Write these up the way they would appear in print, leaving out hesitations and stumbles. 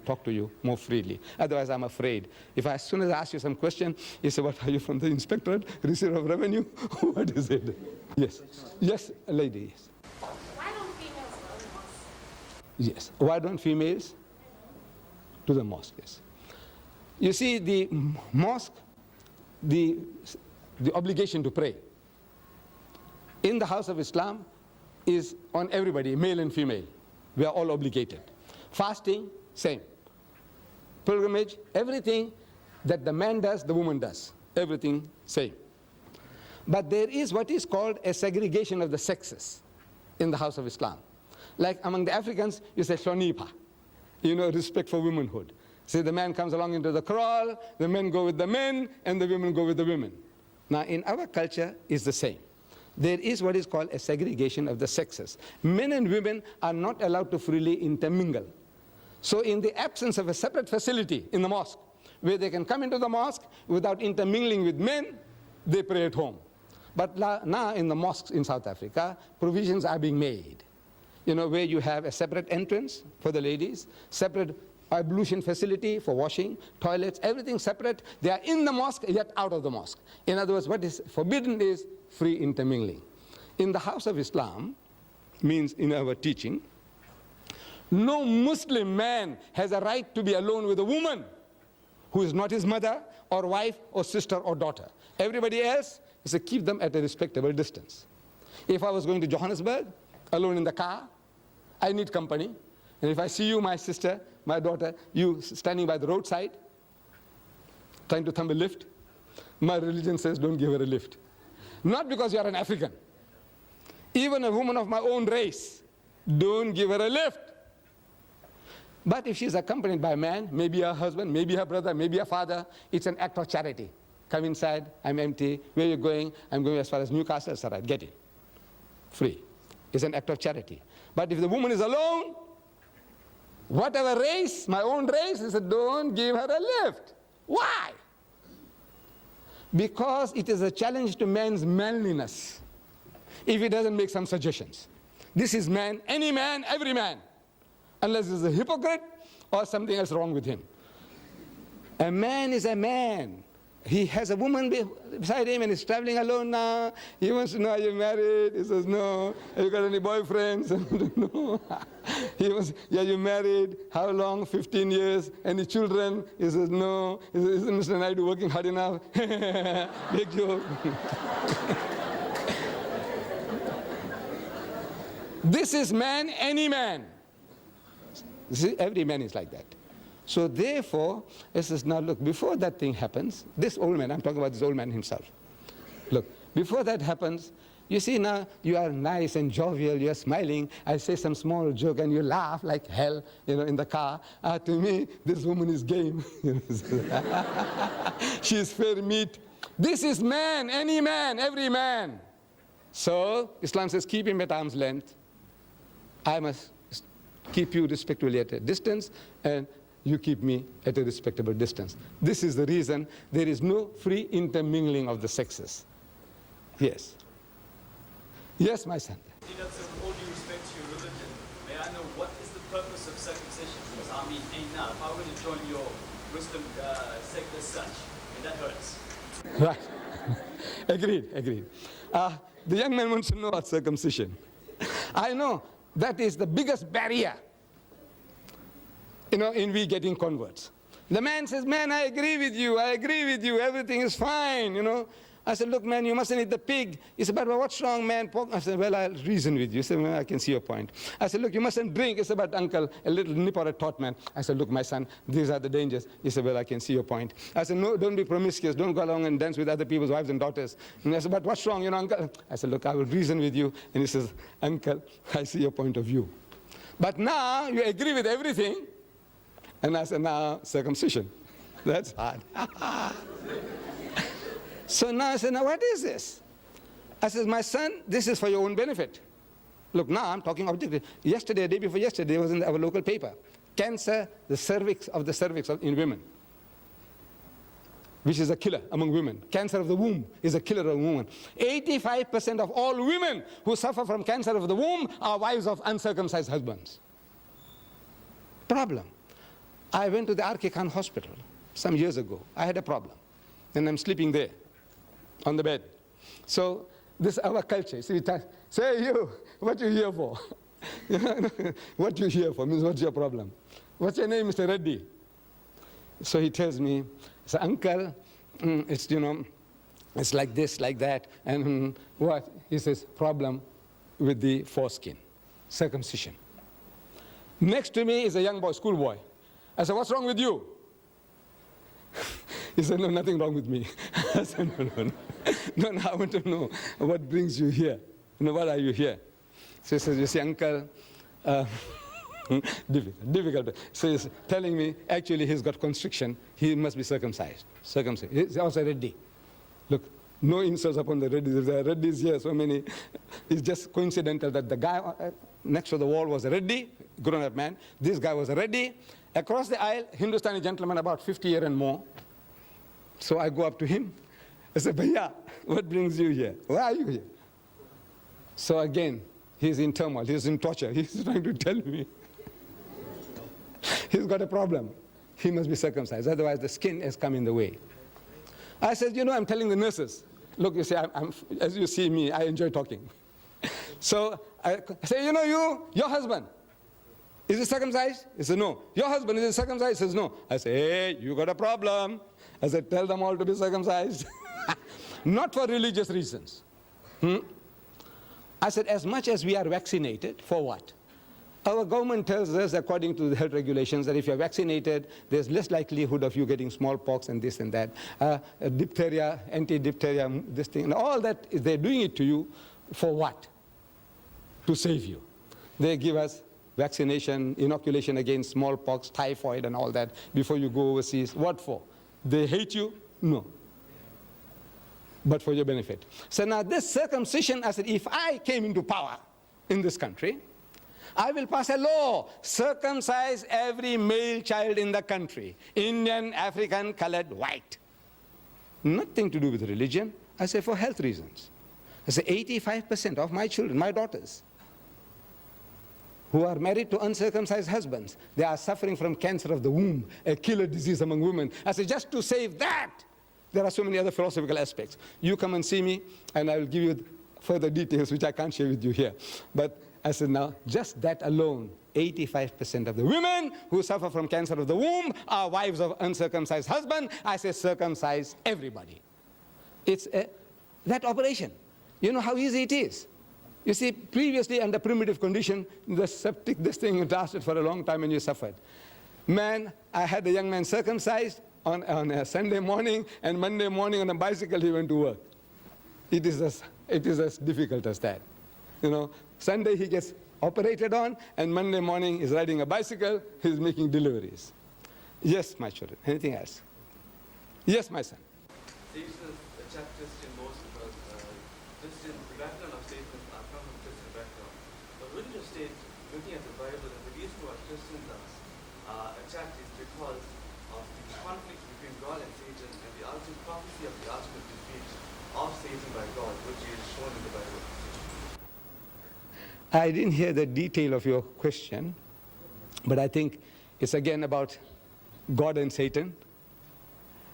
talk to you more freely. Otherwise, I'm afraid. As soon as I ask you some question, you say, what are you from the inspectorate, receiver of revenue? What is it? Yes. Yes, a lady, yes. Why don't females go to the mosque? Yes. Why don't females to the mosque? Yes. You see, the mosque, the obligation to pray in the house of Islam is on everybody, male and female. We are all obligated. Fasting, same. Pilgrimage, everything that the man does, the woman does. Everything, same. But there is what is called a segregation of the sexes in the house of Islam. Like among the Africans, you say shonipa, respect for womanhood. Say the man comes along into the kraal, the men go with the men, and the women go with the women. Now in our culture, it's the same. There is what is called a segregation of the sexes. Men and women are not allowed to freely intermingle. So in the absence of a separate facility in the mosque, where they can come into the mosque without intermingling with men, they pray at home. But now in the mosques in South Africa, provisions are being made. Where you have a separate entrance for the ladies, separate ablution facility for washing, toilets, everything separate. They are in the mosque, yet out of the mosque. In other words, what is forbidden is free intermingling. In the house of Islam, means in our teaching, no Muslim man has a right to be alone with a woman who is not his mother or wife or sister or daughter. Everybody else is to keep them at a respectable distance. If I was going to Johannesburg, alone in the car, I need company. And if I see you, my sister, my daughter, you standing by the roadside, trying to thumb a lift, my religion says don't give her a lift. Not because you are an African. Even a woman of my own race, don't give her a lift. But if she's accompanied by a man, maybe her husband, maybe her brother, maybe her father, it's an act of charity. Come inside, I'm empty. Where are you going? I'm going as far as Newcastle. It's all right, get it. Free. It's an act of charity. But if the woman is alone, whatever race, my own race, I said, don't give her a lift. Why? Because it is a challenge to man's manliness if he doesn't make some suggestions. This is man, any man, every man, unless he's a hypocrite or something else wrong with him. A man is a man. He has a woman beside him and he's traveling alone now. He wants to know, are you married? He says, no. Have you got any boyfriends? No. He wants, are you married? How long? 15 years. Any children? He says, no. He says, isn't Mr. Naidu working hard enough? Big joke. This is man, any man. See, every man is like that. So therefore, it says, now look, before that thing happens, this old man, I'm talking about this old man himself. Look, before that happens, you see now, you are nice and jovial, you're smiling, I say some small joke and you laugh like hell, in the car. To me, this woman is game. She is fair meat. This is man, any man, every man. So, Islam says, keep him at arm's length. I must keep you respectfully at a distance, and you keep me at a respectable distance. This is the reason there is no free intermingling of the sexes. Yes. Yes, my son. Deedat, sir, with all due respect to your religion, may I know what is the purpose of circumcision? Because ain't now. If I were to join your Muslim sect as such, that hurts. Right. Agreed. The young man wants to know about circumcision. I know that is the biggest barrier in we getting converts. The man says, man, I agree with you, everything is fine, I said, look, man, you mustn't eat the pig. He said, but what's wrong, man? Pork? I said, well, I'll reason with you. He said, well, I can see your point. I said, look, you mustn't drink. He said, but uncle, a little nip or a tot, man. I said, look, my son, these are the dangers. He said, well, I can see your point. I said, no, don't be promiscuous. Don't go along and dance with other people's wives and daughters. And I said, but what's wrong, uncle? I said, look, I will reason with you. And he says, uncle, I see your point of view. But now you agree with everything. And I said, now circumcision. That's hard. So now I said, now what is this? I said, my son, this is for your own benefit. Look, now I'm talking objectively. Yesterday, day before yesterday, was in our local paper. Cancer, the cervix in women, which is a killer among women. Cancer of the womb is a killer of women. 85% of all women who suffer from cancer of the womb are wives of uncircumcised husbands. Problem. I went to the RK Khan hospital some years ago. I had a problem. And I'm sleeping there on the bed. So this is our culture. See, say you, what you here for? What you here for means what's your problem? What's your name, Mr. Reddy? So he tells me, he said, uncle, it's, it's like this, like that. And what? He says, problem with the foreskin, circumcision. Next to me is a young boy, schoolboy. I said, what's wrong with you? He said, no, nothing wrong with me. I said, no, I want to know what brings you here. Why are you here? So he says, you see, uncle, difficult. So he's telling me, actually, he's got constriction. He must be circumcised. He's also Reddy. Look, no insults upon the Reddys. There are Reddys here, so many. It's just coincidental that the guy next to the wall was a Reddy, grown-up man. This guy was a Reddy. Across the aisle, Hindustani gentleman, about 50 years and more. So I go up to him. I said, Bhaiya, what brings you here? Why are you here? So again, he's in turmoil. He's in torture. He's trying to tell me. He's got a problem. He must be circumcised. Otherwise, the skin has come in the way. I said, I'm telling the nurses. Look, you see, as you see me, I enjoy talking. So I say, your husband, is he circumcised? He said, no. Your husband, is he circumcised? He says, no. I say, hey, you got a problem. I said, tell them all to be circumcised. Not for religious reasons. I said, as much as we are vaccinated, for what? Our government tells us, according to the health regulations, that if you're vaccinated, there's less likelihood of you getting smallpox and this and that. Diphtheria, anti-diphtheria, this thing, and all that, they're doing it to you for what? To save you. They give us vaccination, inoculation against smallpox, typhoid, and all that before you go overseas. What for? They hate you? No. But for your benefit. So now this circumcision, I said, if I came into power in this country, I will pass a law, circumcise every male child in the country, Indian, African, colored, white. Nothing to do with religion. I say for health reasons. I say 85% of my children, my daughters, who are married to uncircumcised husbands, they are suffering from cancer of the womb, a killer disease among women. I say just to save that, there are so many other philosophical aspects. You come and see me, and I will give you further details, which I can't share with you here. But I said, now, just that alone, 85% of the women who suffer from cancer of the womb are wives of uncircumcised husbands. I say, circumcise everybody. It's that operation. You know how easy it is. You see, previously under primitive condition, the septic, this thing lasted for a long time and you suffered. Man, I had a young man circumcised on a Sunday morning, and Monday morning on a bicycle he went to work. It is as difficult as that. Sunday he gets operated on, and Monday morning he's riding a bicycle, he's making deliveries. Yes, my children. Anything else? Yes, my son. Satan attack Christian most because Christian, the background of Satan are from a Christian background. But wouldn't you state, looking at the Bible, that the reason why Christians are attacked is because of the conflict between God and Satan and the ultimate prophecy of the ultimate defeat of Satan by God, which is shown in the Bible? I didn't hear the detail of your question, but I think it's again about God and Satan.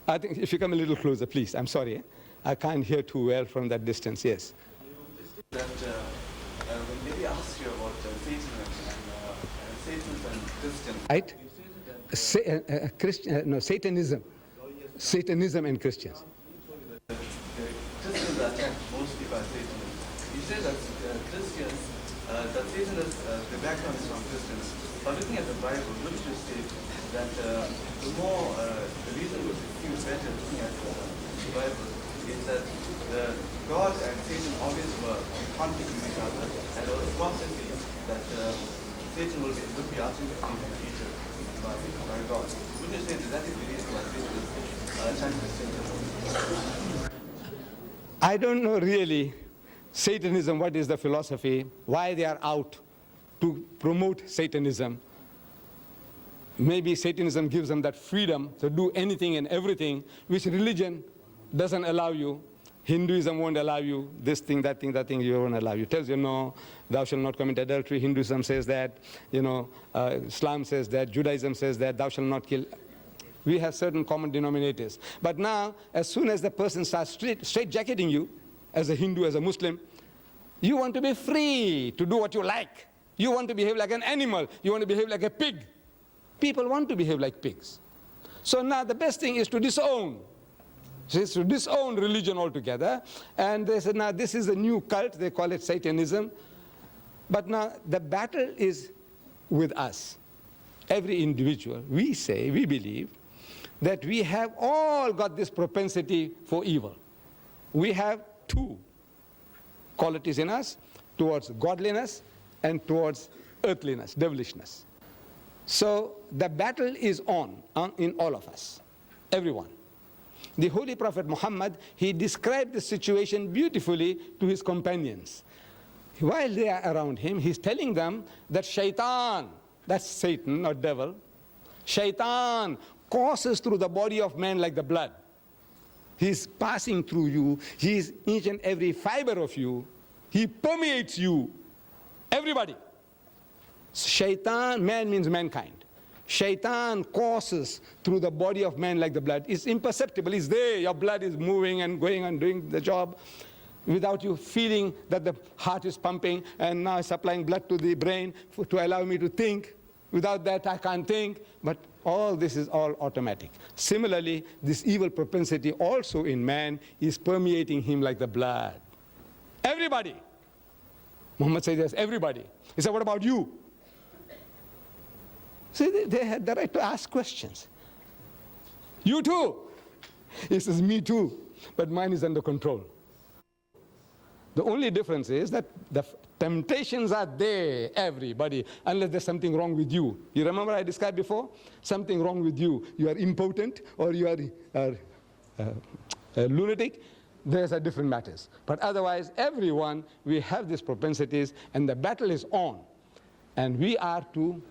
I think if you come a little closer, please. I'm sorry. I can't hear too well from that distance. Yes. That when Mary asked you about Satan and Satan and Christians, Right? you stated that Satanism. Satanism and Christians. the Christians are attacked mostly by Satan. You say that Christians, that Satan is, the background is from Christians. But looking at the Bible, wouldn't you state that the reason which it seems better looking at the Bible is that God and Satan always were in conflict with each other, and there was prophecy that Satan would be ultimately defeated by God. Wouldn't you say that that is the reason why Satan is trying to Satan? I don't know really Satanism, what is the philosophy, why they are out to promote Satanism. Maybe Satanism gives them that freedom to do anything and everything which religion doesn't allow you. Hinduism won't allow you this thing, that thing, that thing, you won't allow you. Tells you, no, thou shalt not commit adultery. Hinduism says that, Islam says that, Judaism says that, thou shalt not kill. We have certain common denominators. But now, as soon as the person starts straight-jacketing you, as a Hindu, as a Muslim, you want to be free to do what you like. You want to behave like an animal. You want to behave like a pig. People want to behave like pigs. So now the best thing is to disown. Is to disown religion altogether. And they said, now this is a new cult. They call it Satanism. But now the battle is with us. Every individual. We believe that we have all got this propensity for evil. We have two qualities in us, towards godliness and towards earthliness, devilishness. So the battle is on in all of us, everyone. The Holy Prophet Muhammad, he described the situation beautifully to his companions. While they are around him, he's telling them that shaitan, that's Satan or devil, shaitan courses through the body of man like the blood. He's passing through you. He's each and every fiber of you. He permeates you. Everybody. Shaitan, man means mankind. Shaitan courses through the body of man like the blood. It's imperceptible. It's there. Your blood is moving and going and doing the job without you feeling that the heart is pumping and now supplying blood to the brain to allow me to think. Without that, I can't think. But all this is all automatic. Similarly, this evil propensity also in man is permeating him like the blood. Everybody. Muhammad says yes, everybody. He said, what about you? See, they had the right to ask questions. You too. He says, me too. But mine is under control. The only difference is that the temptations are there, everybody, unless there's something wrong with you. You remember I described before? Something wrong with you. You are impotent or you are a lunatic. There's a different matters. But otherwise, everyone, we have these propensities and the battle is on. And we are to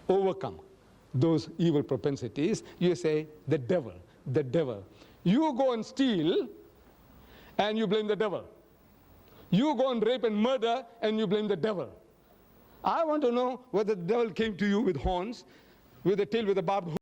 overcome those evil propensities. You say, the devil, the devil. You go and steal and you blame the devil. You go and rape and murder and you blame the devil. I want to know whether the devil came to you with horns, with a tail, with a barbed